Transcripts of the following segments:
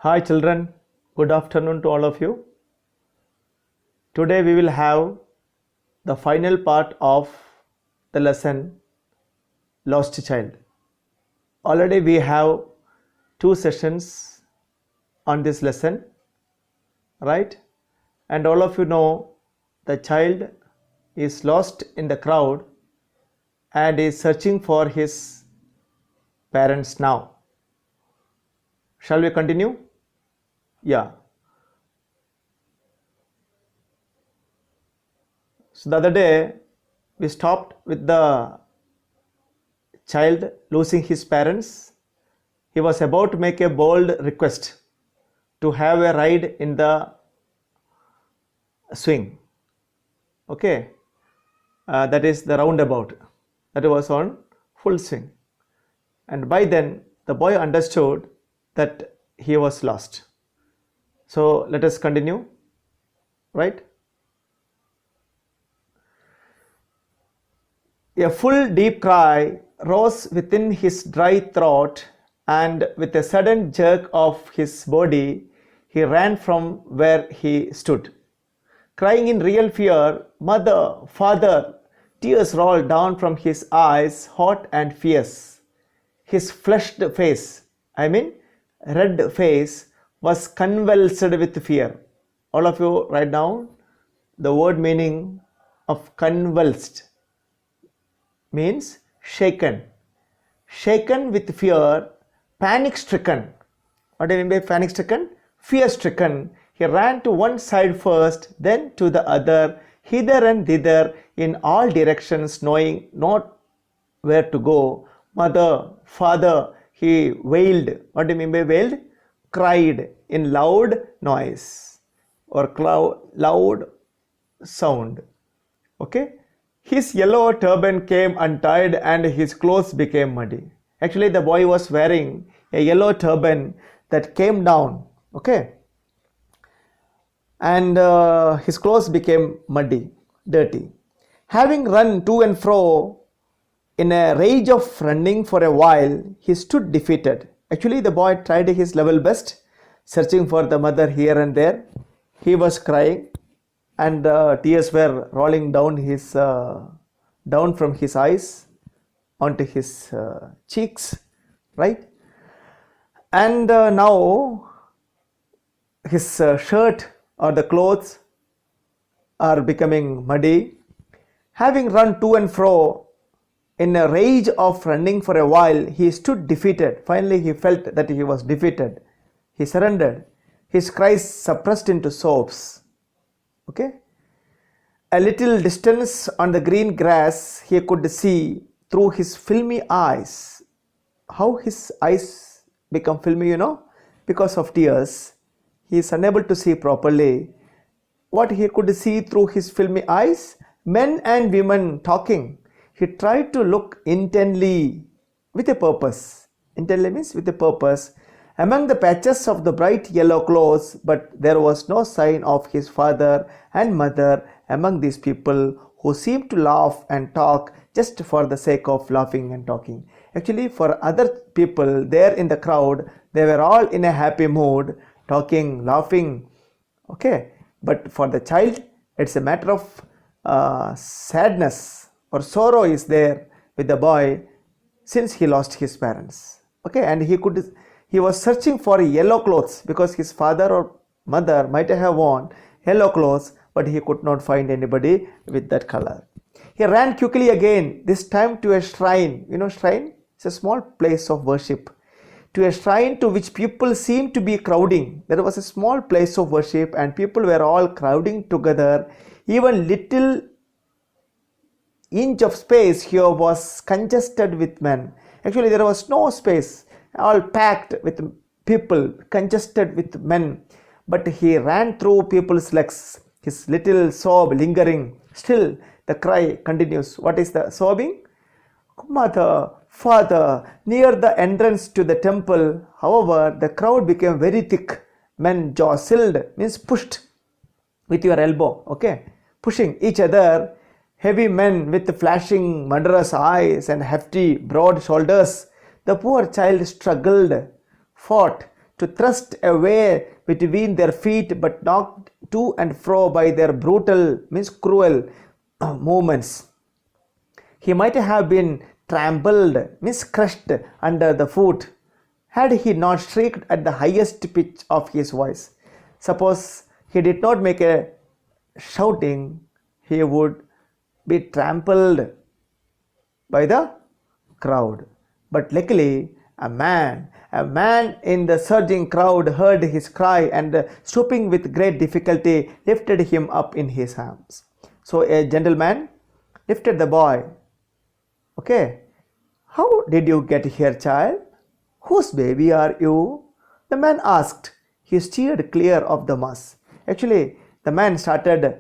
Hi children, good afternoon to all of you. Today we will have the final part of the lesson Lost Child. Already we have two sessions on this lesson, right? And all of you know the child is lost in the crowd and is searching for his parents now. Shall we continue? Yeah. So the other day we stopped with the child losing his parents. He was about to make a bold request to have a ride in the swing. Okay, that is the roundabout. That was on full swing. And by then, the boy understood that he was lost. So let us continue, right? A full deep cry rose within his dry throat, and with a sudden jerk of his body, he ran from where he stood. Crying in real fear, "Mother, Father!" Tears rolled down from his eyes, hot and fierce. His flushed face, red face, was convulsed with fear. All of you write down the word meaning of convulsed. Means shaken. Shaken with fear, panic stricken. What do you mean by panic stricken? Fear stricken. He ran to one side first, then to the other, hither and thither, in all directions, knowing not where to go. "Mother, Father," he wailed. What do you mean by wailed? Cried in loud noise or loud sound. Okay. His yellow turban came untied and his clothes became muddy. Actually, the boy was wearing a yellow turban that came down. Okay. And his clothes became muddy, dirty. Having run to and fro in a rage of running for a while, he stood defeated. Actually, the boy tried his level best, searching for the mother here and there. He was crying, and tears were rolling down from his eyes onto his cheeks, right? And now his shirt or the clothes are becoming muddy. Having run to and fro in a rage of running for a while, he stood defeated. Finally, he felt that he was defeated. He surrendered. His cries suppressed into sobs. Okay. A little distance on the green grass, he could see through his filmy eyes. How his eyes become filmy, because of tears. He is unable to see properly. What he could see through his filmy eyes? Men and women talking. He tried to look intently with a purpose. Intently means with a purpose. Among the patches of the bright yellow clothes, but there was no sign of his father and mother among these people who seemed to laugh and talk just for the sake of laughing and talking. Actually, for other people there in the crowd, they were all in a happy mood, talking, laughing. Okay, but for the child, it's a matter of sadness or sorrow is there with the boy since he lost his parents. Okay, and he was searching for yellow clothes because his father or mother might have worn yellow clothes, but he could not find anybody with that color. He ran quickly again, this time to a shrine. Shrine? It's a small place of worship. To a shrine to which people seemed to be crowding. There was a small place of worship and people were all crowding together. Even little inch of space here was congested with men. Actually, there was no space, all packed with people, congested with men. But he ran through people's legs, his little sob lingering. Still, the cry continues. What is the sobbing? "Mother, Father," near the entrance to the temple. However, the crowd became very thick. Men jostled, means pushed with your elbow, okay? Pushing each other. Heavy men with flashing murderous eyes and hefty broad shoulders. The poor child struggled, fought, to thrust away between their feet, but knocked to and fro by their brutal, means cruel movements. He might have been trampled, means crushed under the foot, had he not shrieked at the highest pitch of his voice. Suppose he did not make a shouting, he would be trampled by the crowd. But luckily, a man in the surging crowd heard his cry and, stooping with great difficulty, lifted him up in his arms. So a gentleman lifted the boy. Okay, how did you get here, child? Whose baby are you? The man asked. He steered clear of the mass. Actually, the man started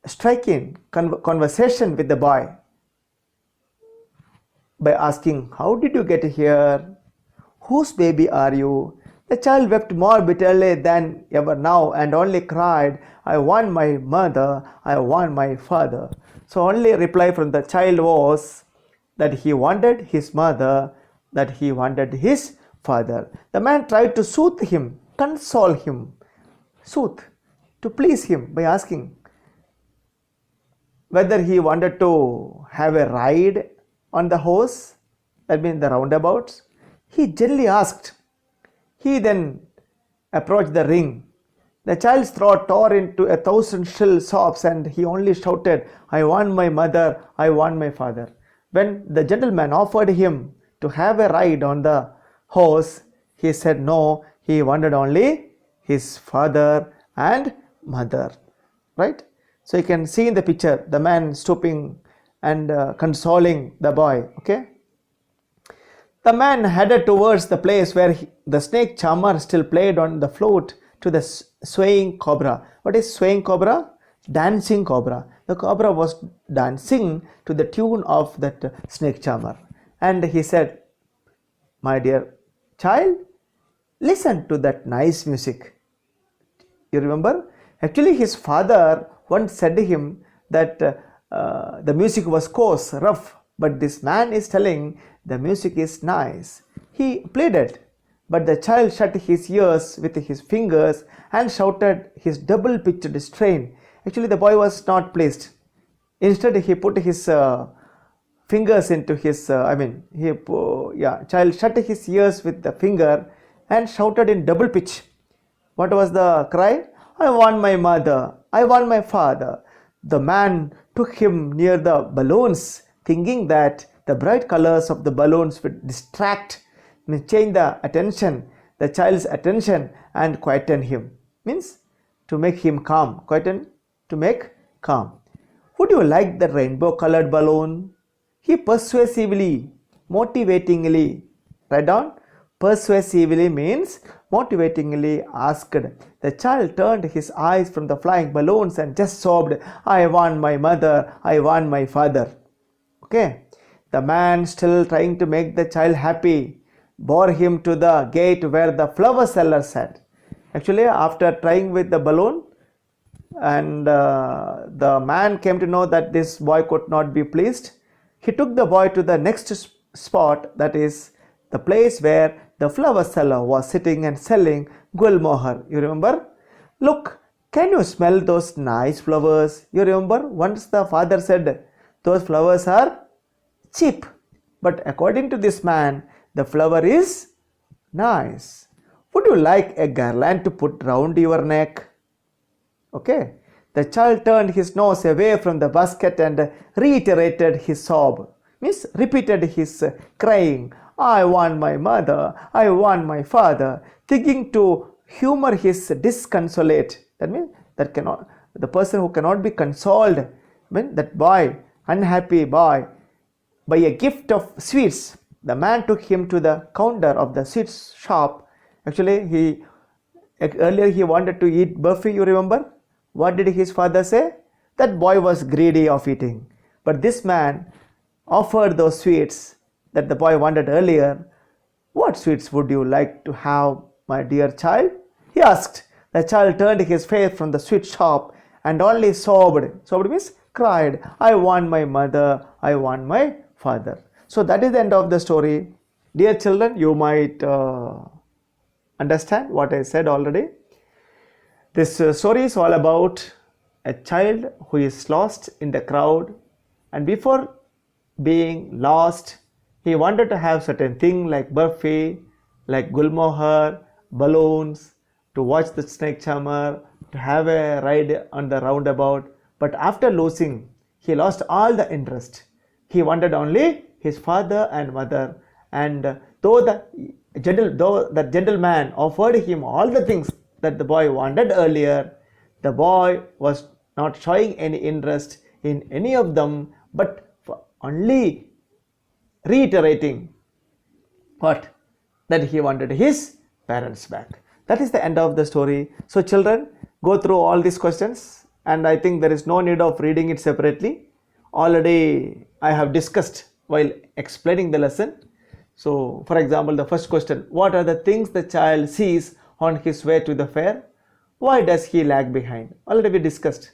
striking conversation with the boy by asking, how did you get here? Whose baby are you? The child wept more bitterly than ever now and only cried, I want my mother, I want my father. So only reply from the child was that he wanted his mother, that he wanted his father. The man tried to soothe him, console him, to please him by asking whether he wanted to have a ride on the horse, that means the roundabouts. He gently asked. He then approached the ring. The child's throat tore into 1,000 shrill sobs and he only shouted, I want my mother, I want my father. When the gentleman offered him to have a ride on the horse, he said no, he wanted only his father and mother. Right? So you can see in the picture the man stooping and consoling the boy. Okay. The man headed towards the place where the snake charmer still played on the flute to the swaying cobra. What is swaying cobra? Dancing cobra. The cobra was dancing to the tune of that snake charmer. And he said, my dear child, listen to that nice music. You remember? Actually, his father once said to him that the music was coarse, rough, but this man is telling the music is nice. He played it, but the child shut his ears with his fingers and shouted his double-pitched strain. Actually, the boy was not pleased. Instead, he put his fingers into his, child shut his ears with the finger and shouted in double pitch. What was the cry? I want my mother, I want my father. The man took him near the balloons, thinking that the bright colors of the balloons would distract, change the attention, the child's attention, and quieten him. Means to make him calm, quieten, to make calm. Would you like the rainbow colored balloon? He persuasively, motivatingly, write down, persuasively means motivatingly asked. The child turned his eyes from the flying balloons and just sobbed, I want my mother, I want my father. Okay. The man, still trying to make the child happy, bore him to the gate where the flower seller sat. Actually, after trying with the balloon, and the man came to know that this boy could not be pleased, he took the boy to the next spot, that is the place where the flower seller was sitting and selling gulmohar. You remember? Look, can you smell those nice flowers? You remember? Once the father said, those flowers are cheap, but according to this man, the flower is nice. Would you like a garland to put round your neck? Okay. The child turned his nose away from the basket and reiterated his sob, means repeated his crying, I want my mother, I want my father, thinking to humor his disconsolate. That means the person who cannot be consoled, that boy, unhappy boy, by a gift of sweets. The man took him to the counter of the sweets shop. Actually, earlier he wanted to eat buffet, you remember? What did his father say? That boy was greedy of eating. But this man offered those sweets that the boy wanted earlier. What sweets would you like to have, my dear child? He asked. The child turned his face from the sweet shop and only sobbed. Sobbed means cried, I want my mother, I want my father. So that is the end of the story. Dear children, you might understand what I said already? This story is all about a child who is lost in the crowd, and before being lost, he wanted to have certain thing like burfi, like gulmohar, balloons, to watch the snake charmer, to have a ride on the roundabout. But after losing, he lost all the interest. He wanted only his father and mother, and though the gentleman offered him all the things that the boy wanted earlier, the boy was not showing any interest in any of them, but only reiterating what? That he wanted his parents back. That is the end of the story. So children, go through all these questions, and I think there is no need of reading it separately. Already I have discussed while explaining the lesson. So for example, the first question, what are the things the child sees on his way to the fair? Why does he lag behind? Already we discussed.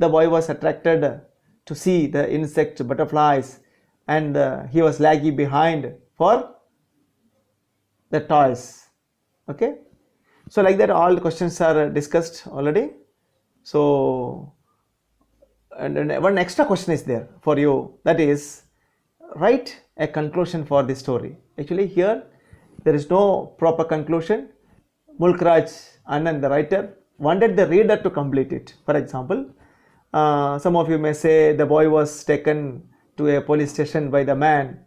The boy was attracted to see the insects, butterflies, and he was lagging behind for the toys. Okay, so like that all the questions are discussed already. So and one extra question is there for you, that is, write a conclusion for this story. Actually here there is no proper conclusion. Mulkraj Anand, the writer, wanted the reader to complete it. For example, some of you may say the boy was taken to a police station by the man,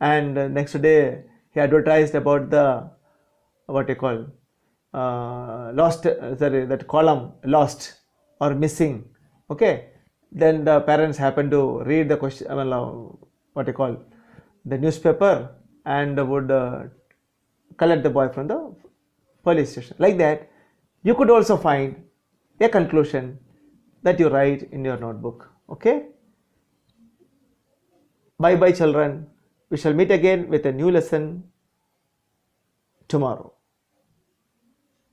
and next day he advertised about the what you call lost, sorry, that column lost or missing. Okay, then the parents happen to read the question, what you call, the newspaper, and would collect the boy from the police station. Like that, you could also find a conclusion that you write in your notebook. Okay, bye bye children. We shall meet again with a new lesson tomorrow.